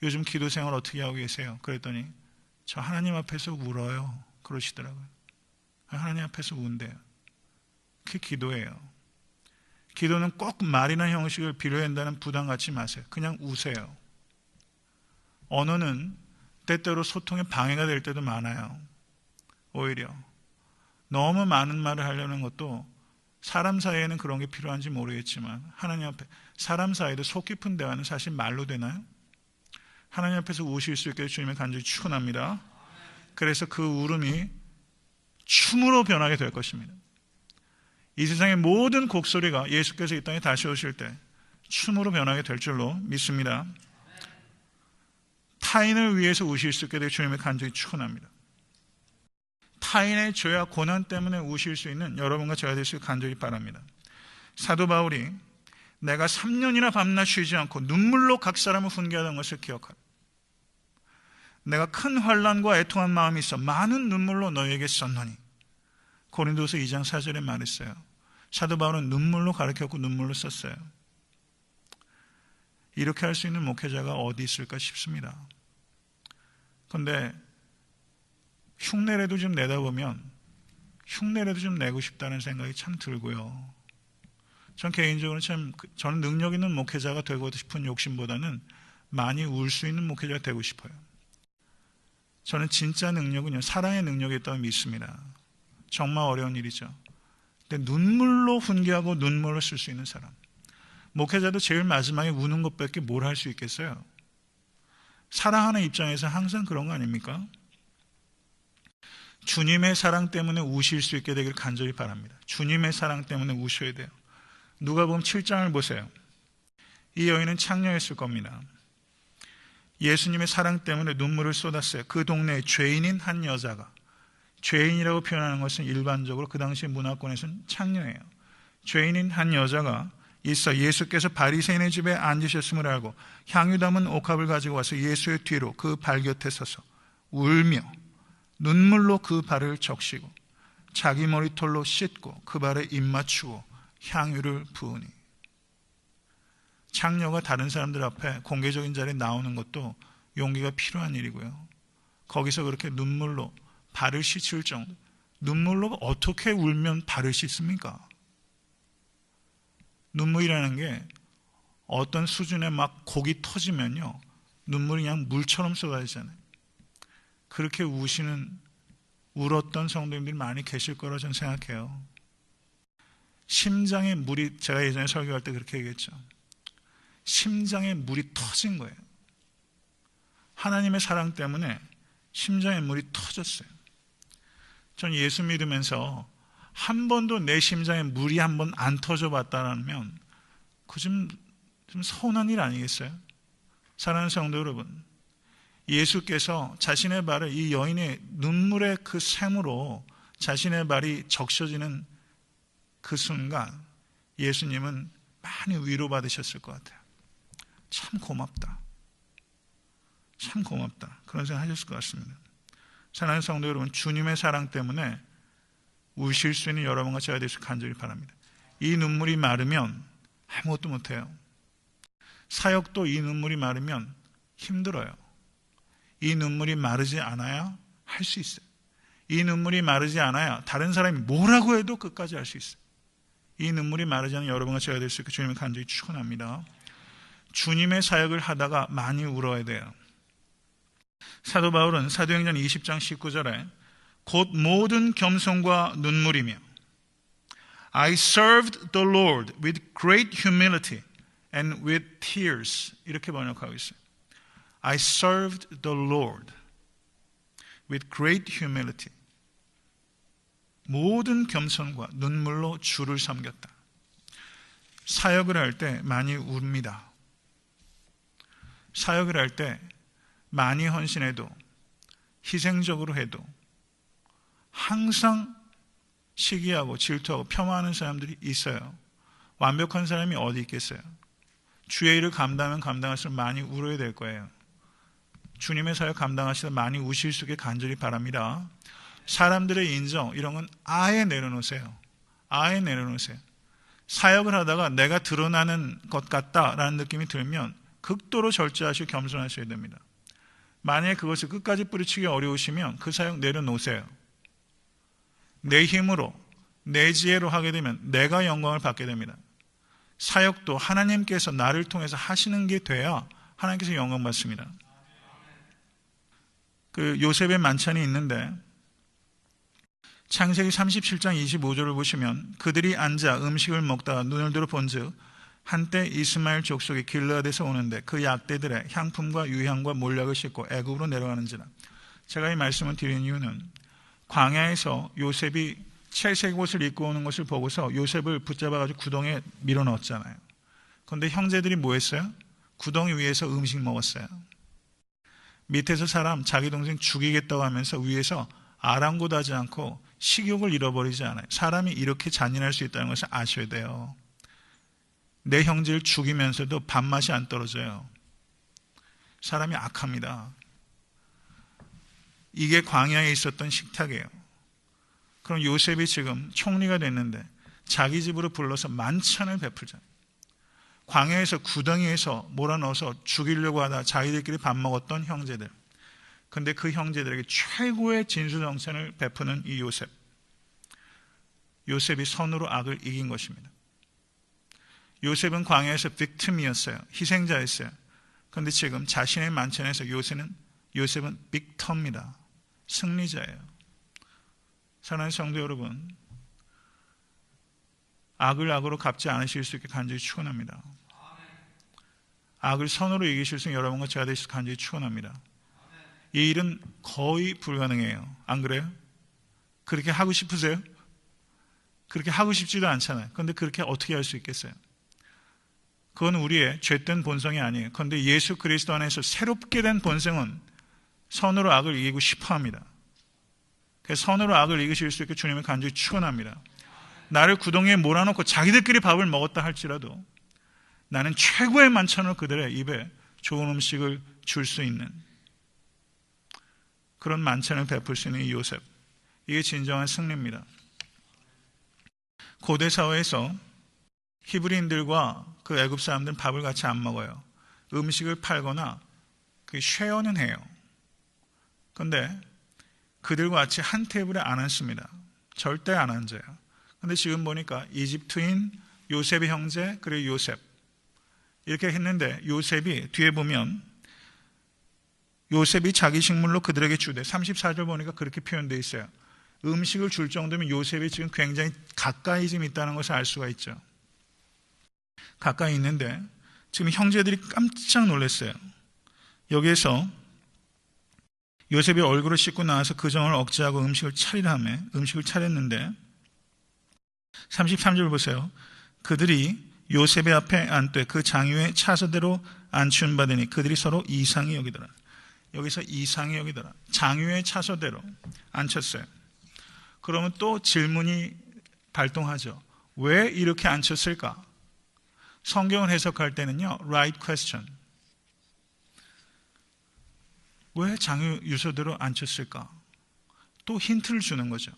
요즘 기도 생활 어떻게 하고 계세요? 그랬더니 저 하나님 앞에서 울어요. 그러시더라고요. 하나님 앞에서 운대요. 그게 기도예요. 기도는 꼭 말이나 형식을 빌어낸다는 부담 갖지 마세요. 그냥 우세요. 언어는 때때로 소통에 방해가 될 때도 많아요. 오히려 너무 많은 말을 하려는 것도, 사람 사이에는 그런 게 필요한지 모르겠지만 하나님 앞에 사람 사이도 속 깊은 대화는 사실 말로 되나요? 하나님 앞에서 우실 수 있게 주님의 간절히 축원합니다. 그래서 그 울음이 춤으로 변하게 될 것입니다. 이 세상의 모든 곡소리가 예수께서 이 땅에 다시 오실 때 춤으로 변하게 될 줄로 믿습니다. 타인을 위해서 우실 수 있게 될 주님의 간절히 축원합니다. 타인의 죄와 고난 때문에 우실 수 있는 여러분과 제가 될 수 있게 간절히 바랍니다. 사도 바울이 내가 3년이나 밤낮 쉬지 않고 눈물로 각 사람을 훈계하던 것을 기억하라. 내가 큰 환난과 애통한 마음이 있어 많은 눈물로 너에게 썼노니. 고린도서 2장 4절에 말했어요. 사도 바울은 눈물로 가르쳤고 눈물로 썼어요. 이렇게 할 수 있는 목회자가 어디 있을까 싶습니다. 그런데 흉내라도 좀 내다 보면 흉내라도 좀 내고 싶다는 생각이 참 들고요. 전 개인적으로 저는 능력 있는 목회자가 되고 싶은 욕심보다는 많이 울 수 있는 목회자가 되고 싶어요. 저는 진짜 능력은요, 사랑의 능력이 있다고 믿습니다. 정말 어려운 일이죠. 근데 눈물로 훈계하고 눈물로 쓸 수 있는 사람. 목회자도 제일 마지막에 우는 것밖에 뭘 할 수 있겠어요? 사랑하는 입장에서 항상 그런 거 아닙니까? 주님의 사랑 때문에 우실 수 있게 되길 간절히 바랍니다. 주님의 사랑 때문에 우셔야 돼요. 누가복음 7장을 보세요. 이 여인은 창녀였을 겁니다. 예수님의 사랑 때문에 눈물을 쏟았어요. 그 동네에 죄인인 한 여자가, 죄인이라고 표현하는 것은 일반적으로 그 당시 문화권에서는 창녀예요. 죄인인 한 여자가 있어 예수께서 바리새인의 집에 앉으셨음을 알고 향유 담은 옥합을 가지고 와서 예수의 뒤로 그 발 곁에 서서 울며 눈물로 그 발을 적시고 자기 머리털로 씻고 그 발에 입 맞추고 향유를 부으니. 창녀가 다른 사람들 앞에 공개적인 자리에 나오는 것도 용기가 필요한 일이고요. 거기서 그렇게 눈물로 발을 씻을 정도. 눈물로 어떻게 울면 발을 씻습니까? 눈물이라는 게 어떤 수준에 막 곡이 터지면요, 눈물이 그냥 물처럼 쏟아지잖아요. 그렇게 울었던 성도님들이 많이 계실 거라고 저는 생각해요. 심장에 물이, 제가 예전에 설교할 때 그렇게 얘기했죠. 심장에 물이 터진 거예요. 하나님의 사랑 때문에 심장에 물이 터졌어요. 전 예수 믿으면서 한 번도 내 심장에 물이 한 번 안 터져 봤다면 그 좀 서운한 일 아니겠어요? 사랑하는 성도 여러분, 예수께서 자신의 발을 이 여인의 눈물의 그 샘으로 자신의 발이 적셔지는 그 순간 예수님은 많이 위로받으셨을 것 같아요. 참 고맙다. 참 고맙다. 그런 생각 하셨을 것 같습니다. 사랑하는 성도 여러분, 주님의 사랑 때문에 우실 수 있는 여러분과 제가 되시길 간절히 바랍니다. 이 눈물이 마르면 아무것도 못해요. 사역도 이 눈물이 마르면 힘들어요. 이 눈물이 마르지 않아야 할 수 있어요. 이 눈물이 마르지 않아야 다른 사람이 뭐라고 해도 끝까지 할 수 있어요. 이 눈물이 마르지 않은 여러분과 제가 될 수 있게 주님을 간절히 축원합니다. 주님의 사역을 하다가 많이 울어야 돼요. 사도 바울은 사도행전 20장 19절에 곧 모든 겸손과 눈물이며 I served the Lord with great humility and with tears 이렇게 번역하고 있어요. I served the Lord with great humility 모든 겸손과 눈물로 주를 섬겼다. 사역을 할 때 많이 웁니다. 사역을 할 때 많이 헌신해도 희생적으로 해도 항상 시기하고 질투하고 폄하하는 사람들이 있어요. 완벽한 사람이 어디 있겠어요? 주의 일을 감당하면 감당할수록 많이 울어야 될 거예요. 주님의 사역 감당하시다 많이 우실 수 있게 간절히 바랍니다. 사람들의 인정 이런 건 아예 내려놓으세요. 아예 내려놓으세요. 사역을 하다가 내가 드러나는 것 같다라는 느낌이 들면 극도로 절제하시고 겸손하셔야 됩니다. 만약에 그것을 끝까지 뿌리치기 어려우시면 그 사역 내려놓으세요. 내 힘으로 내 지혜로 하게 되면 내가 영광을 받게 됩니다. 사역도 하나님께서 나를 통해서 하시는 게 돼야 하나님께서 영광 받습니다. 그 요셉의 만찬이 있는데 창세기 37장 25절을 보시면 그들이 앉아 음식을 먹다가 눈을 들어 본즉 한때 이스마엘 족속이 길르앗에서 오는데 그 약대들의 향품과 유향과 몰약을 싣고 애굽으로 내려가는지라. 제가 이 말씀을 드린 이유는 광야에서 요셉이 채색 옷을 입고 오는 것을 보고서 요셉을 붙잡아가지고 구덩이에 밀어 넣었잖아요. 그런데 형제들이 뭐 했어요? 구덩이 위에서 음식 먹었어요. 밑에서 사람 자기 동생 죽이겠다고 하면서 위에서 아랑곳하지 않고 식욕을 잃어버리지 않아요. 사람이 이렇게 잔인할 수 있다는 것을 아셔야 돼요. 내 형제를 죽이면서도 밥맛이 안 떨어져요. 사람이 악합니다. 이게 광야에 있었던 식탁이에요. 그럼 요셉이 지금 총리가 됐는데 자기 집으로 불러서 만찬을 베풀잖아요. 광야에서 구덩이에서 몰아넣어서 죽이려고 하다 자기들끼리 밥 먹었던 형제들. 그런데 그 형제들에게 최고의 진수성찬을 베푸는 이 요셉. 요셉이 선으로 악을 이긴 것입니다. 요셉은 광야에서 빅틈이었어요. 희생자였어요. 그런데 지금 자신의 만찬에서 요셉은 빅터입니다. 승리자예요. 사랑하는 성도 여러분, 악을 악으로 갚지 않으실 수 있게 간절히 축원합니다. 악을 선으로 이기실 수 있는 여러분과 제가 되실 수 간절히 축원합니다. 이 일은 거의 불가능해요. 안 그래요? 그렇게 하고 싶으세요? 그렇게 하고 싶지도 않잖아요. 그런데 그렇게 어떻게 할 수 있겠어요? 그건 우리의 죄된 본성이 아니에요. 그런데 예수 그리스도 안에서 새롭게 된 본성은 선으로 악을 이기고 싶어합니다. 그래서 선으로 악을 이기실 수 있게 주님을 간절히 축원합니다. 나를 구덩이에 몰아넣고 자기들끼리 밥을 먹었다 할지라도 나는 최고의 만찬으로 그들의 입에 좋은 음식을 줄 수 있는 그런 만찬을 베풀 수 있는 이 요셉. 이게 진정한 승리입니다. 고대 사회에서 히브리인들과 그 애굽 사람들은 밥을 같이 안 먹어요. 음식을 팔거나 쉐어는 해요. 그런데 그들과 같이 한 테이블에 안 앉습니다. 절대 안 앉아요. 그런데 지금 보니까 이집트인 요셉의 형제 그리고 요셉 이렇게 했는데 요셉이 뒤에 보면 요셉이 자기 식물로 그들에게 주되 34절 보니까 그렇게 표현되어 있어요. 음식을 줄 정도면 요셉이 지금 굉장히 가까이 지금 있다는 것을 알 수가 있죠. 가까이 있는데 지금 형제들이 깜짝 놀랐어요. 여기에서 요셉이 얼굴을 씻고 나와서 그 정을 억제하고 음식을 차리라며 음식을 차렸는데 33절 보세요. 그들이 요셉의 앞에 앉되 그 장유의 차서대로 앉춤 받으니 그들이 서로 이상히 여기더라. 여기서 이상히 여기더라. 장유의 차서대로 앉혔어요. 그러면 또 질문이 발동하죠. 왜 이렇게 앉혔을까? 성경을 해석할 때는요, right question. 왜 장유 유서대로 안 쳤을까? 또 힌트를 주는 거죠.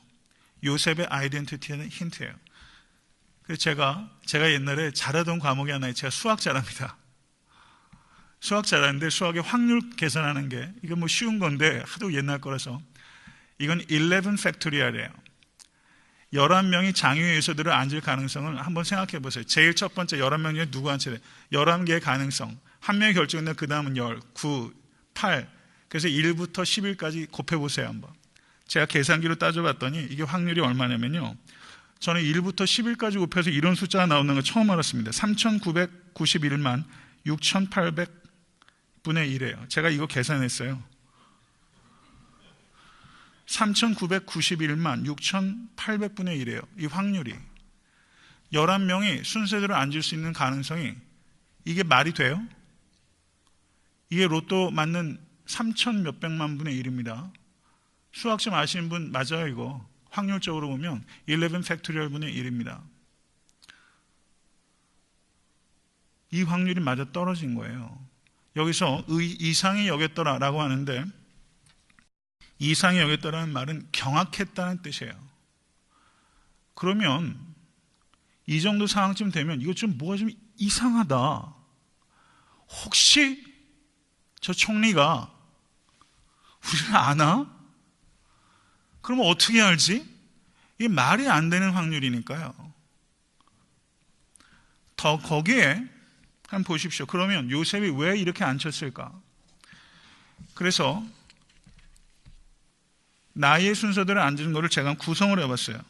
요셉의 아이덴티티는 힌트예요. 그래서 제가 옛날에 잘하던 과목이 하나, 제가 수학 잘합니다. 수학 잘하는데 수학의 확률 계산하는 게 이거 뭐 쉬운 건데 하도 옛날 거라서 이건 11 팩토리얼이에요. 11명이 장유의 유서대로 앉을 가능성을 한번 생각해 보세요. 제일 첫 번째 11명 중에 누구 앉혀야 돼? 11개의 가능성. 한 명이 결정했는데 그 다음은 10, 9, 8. 그래서 1부터 11까지 곱해보세요 한번. 제가 계산기로 따져봤더니 이게 확률이 얼마냐면요. 저는 1부터 11까지 곱해서 이런 숫자가 나오는 걸 처음 알았습니다. 3991만 6800분의 1이에요. 제가 이거 계산했어요. 3991만 6800분의 1이에요. 이 확률이. 11명이 순서대로 앉을 수 있는 가능성이, 이게 말이 돼요? 이게 로또 맞는 3천 몇백만 분의 1입니다. 수학 좀 아시는 분 맞아요 이거. 확률적으로 보면 11 팩토리얼 분의 1입니다. 이 확률이 맞아 떨어진 거예요. 여기서 이상히 여겼더라라고 하는데, 이상히 여겼다라는 말은 경악했다는 뜻이에요. 그러면 이 정도 상황쯤 되면 이거 좀 뭐가 좀 이상하다. 혹시 저 총리가 우리를 아나? 그러면 어떻게 알지? 이게 말이 안 되는 확률이니까요. 더 거기에 한번 보십시오. 그러면 요셉이 왜 이렇게 앉혔을까? 그래서 나이의 순서대로 앉은 거를 제가 구성을 해봤어요.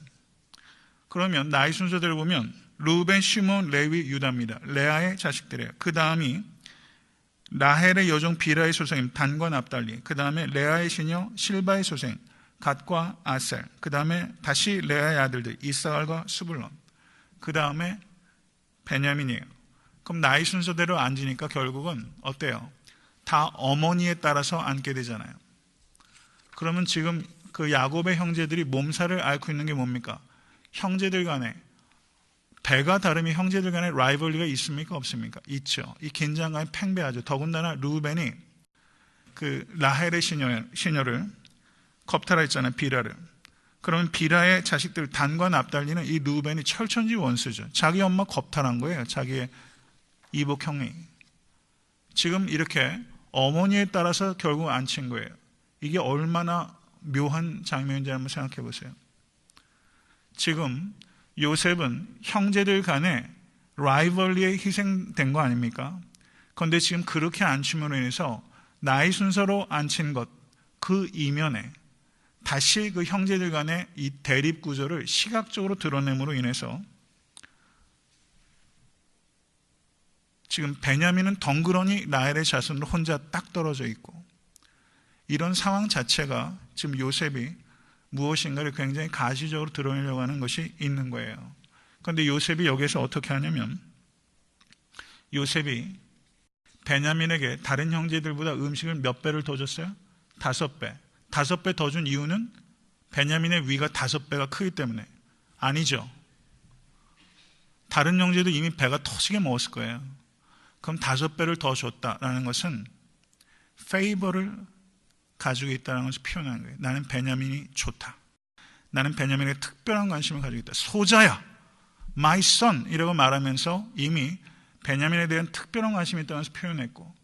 그러면 나이 순서대로 보면 루벤, 시몬, 레위, 유다입니다. 레아의 자식들이에요. 그 다음이 라헬의 여종 비라의 소생임 단과 납달리, 그 다음에 레아의 시녀 실바의 소생 갓과 아셀, 그 다음에 다시 레아의 아들들 이사갈과 스불론, 그 다음에 베냐민이에요. 그럼 나이 순서대로 앉으니까 결국은 어때요? 다 어머니에 따라서 앉게 되잖아요. 그러면 지금 그 야곱의 형제들이 몸살을 앓고 있는 게 뭡니까? 형제들 간에, 배가 다르면 형제들 간에 라이벌리가 있습니까? 없습니까? 있죠. 이 긴장감이 팽배하죠. 더군다나 루벤이 그 라헬의 시녀를 겁탈하 했잖아요. 비라를. 그러면 비라의 자식들 단과 납달리는 이 루벤이 철천지 원수죠. 자기 엄마 겁탈한 거예요. 자기의 이복 형이. 지금 이렇게 어머니에 따라서 결국 앉힌 거예요. 이게 얼마나 묘한 장면인지 한번 생각해 보세요. 지금 요셉은 형제들 간에 라이벌리에 희생된 거 아닙니까? 그런데 지금 그렇게 앉힘으로 인해서 나이 순서로 앉힌 것, 그 이면에 다시 그 형제들 간의 이 대립 구조를 시각적으로 드러냄으로 인해서 지금 베냐민은 덩그러니 라헬의 자손으로 혼자 딱 떨어져 있고, 이런 상황 자체가 지금 요셉이 무엇인가를 굉장히 가시적으로 드러내려고 하는 것이 있는 거예요. 그런데 요셉이 여기에서 어떻게 하냐면, 요셉이 베냐민에게 다른 형제들보다 음식을 몇 배를 더 줬어요? 5배. 5배 더 준 이유는 베냐민의 위가 5배가 크기 때문에 아니죠. 다른 형제도 이미 배가 터지게 먹었을 거예요. 그럼 5배를 더 줬다라는 것은 페이버를 가지고 있다는 것을 표현하는 거예요. 나는 베냐민이 좋다. 나는 베냐민에게 특별한 관심을 가지고 있다. 소자야, my son 이라고 말하면서 이미 베냐민에 대한 특별한 관심이 있다는 것을 표현했고,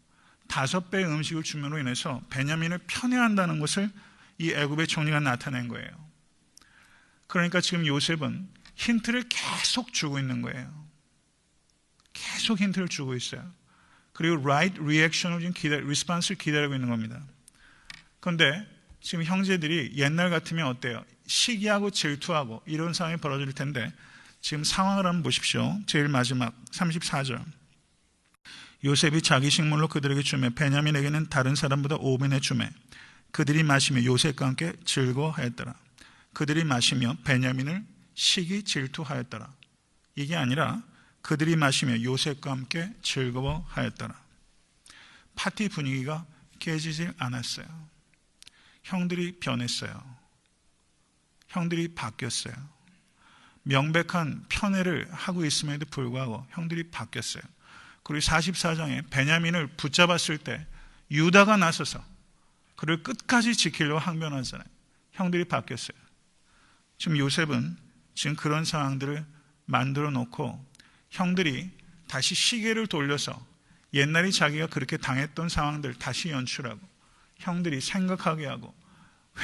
5배의 음식을 줌으로 인해서 베냐민을 편애한다는 것을 이 애굽의 총리가 나타낸 거예요. 그러니까 지금 요셉은 힌트를 계속 주고 있는 거예요. 계속 힌트를 주고 있어요. 그리고 right reaction을 지금 리스폰스를 기다리고 있는 겁니다. 그런데 지금 형제들이 옛날 같으면 어때요? 시기하고 질투하고 이런 상황이 벌어질 텐데, 지금 상황을 한번 보십시오. 제일 마지막 34절. 요셉이 자기 식물로 그들에게 주매 베냐민에게는 다른 사람보다 5배나 주매 그들이 마시며 요셉과 함께 즐거워하였더라. 그들이 마시며 베냐민을 시기 질투하였더라. 이게 아니라 그들이 마시며 요셉과 함께 즐거워하였더라. 파티 분위기가 깨지질 않았어요. 형들이 변했어요. 형들이 바뀌었어요. 명백한 편애를 하고 있음에도 불구하고 형들이 바뀌었어요. 그리고 44장에 베냐민을 붙잡았을 때 유다가 나서서 그를 끝까지 지키려고 항변하잖아요. 형들이 바뀌었어요. 지금 요셉은 지금 그런 상황들을 만들어 놓고 형들이 다시 시계를 돌려서 옛날에 자기가 그렇게 당했던 상황들 다시 연출하고 형들이 생각하게 하고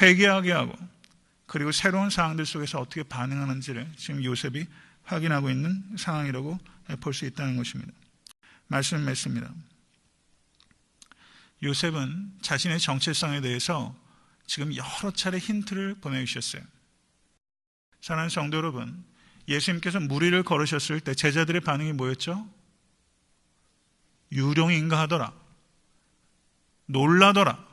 회개하게 하고 그리고 새로운 상황들 속에서 어떻게 반응하는지를 지금 요셉이 확인하고 있는 상황이라고 볼 수 있다는 것입니다. 말씀을 맺습니다. 요셉은 자신의 정체성에 대해서 지금 여러 차례 힌트를 보내주셨어요. 사랑하는 성도 여러분, 예수님께서 무리를 걸으셨을 때 제자들의 반응이 뭐였죠? 유령인가 하더라. 놀라더라.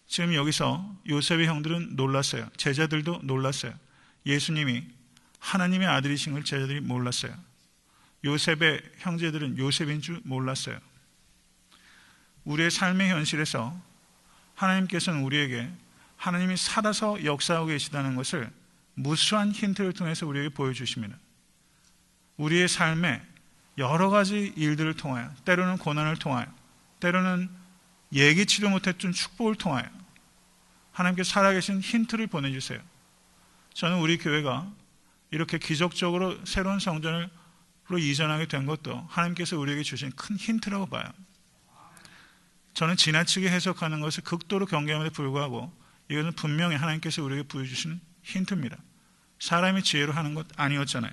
지금 여기서 요셉의 형들은 놀랐어요. 제자들도 놀랐어요. 예수님이 하나님의 아들이신 걸 제자들이 몰랐어요. 요셉의 형제들은 요셉인 줄 몰랐어요. 우리의 삶의 현실에서 하나님께서는 우리에게 하나님이 살아서 역사하고 계시다는 것을 무수한 힌트를 통해서 우리에게 보여주십니다. 우리의 삶에 여러 가지 일들을 통하여, 때로는 고난을 통하여, 때로는 예기치도 못했던 축복을 통하여 하나님께서 살아계신 힌트를 보내주세요. 저는 우리 교회가 이렇게 기적적으로 새로운 성전으로 이전하게 된 것도 하나님께서 우리에게 주신 큰 힌트라고 봐요. 저는 지나치게 해석하는 것을 극도로 경계함에도 불구하고 이것은 분명히 하나님께서 우리에게 보여주시는 힌트입니다. 사람의 지혜로 하는 것 아니었잖아요.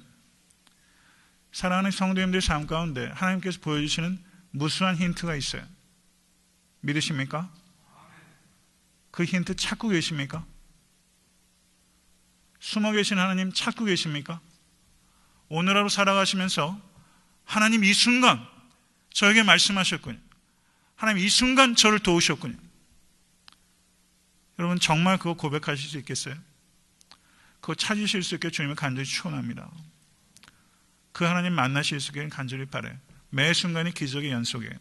사랑하는 성도님들의 삶 가운데 하나님께서 보여주시는 무수한 힌트가 있어요. 믿으십니까? 그 힌트 찾고 계십니까? 숨어 계신 하나님 찾고 계십니까? 오늘 하루 살아가시면서 하나님 이 순간 저에게 말씀하셨군요. 하나님 이 순간 저를 도우셨군요. 여러분 정말 그거 고백하실 수 있겠어요? 그거 찾으실 수 있게 주님을 간절히 축원합니다. 그 하나님 만나실 수 있게 간절히 바라요. 매 순간이 기적의 연속이에요.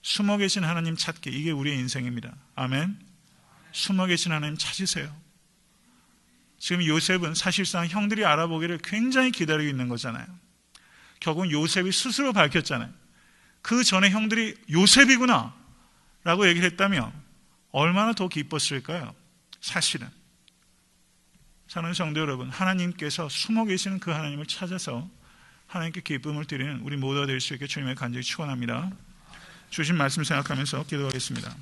숨어 계신 하나님 찾기, 이게 우리의 인생입니다. 아멘. 숨어 계신 하나님 찾으세요. 지금 요셉은 사실상 형들이 알아보기를 굉장히 기다리고 있는 거잖아요. 결국은 요셉이 스스로 밝혔잖아요. 그 전에 형들이 요셉이구나 라고 얘기를 했다면 얼마나 더 기뻤을까요? 사실은 사랑하는 성도 여러분, 하나님께서 숨어 계시는 그 하나님을 찾아서 하나님께 기쁨을 드리는 우리 모두가 될 수 있게 주님의 간절히 축원합니다. 주신 말씀 생각하면서 기도하겠습니다.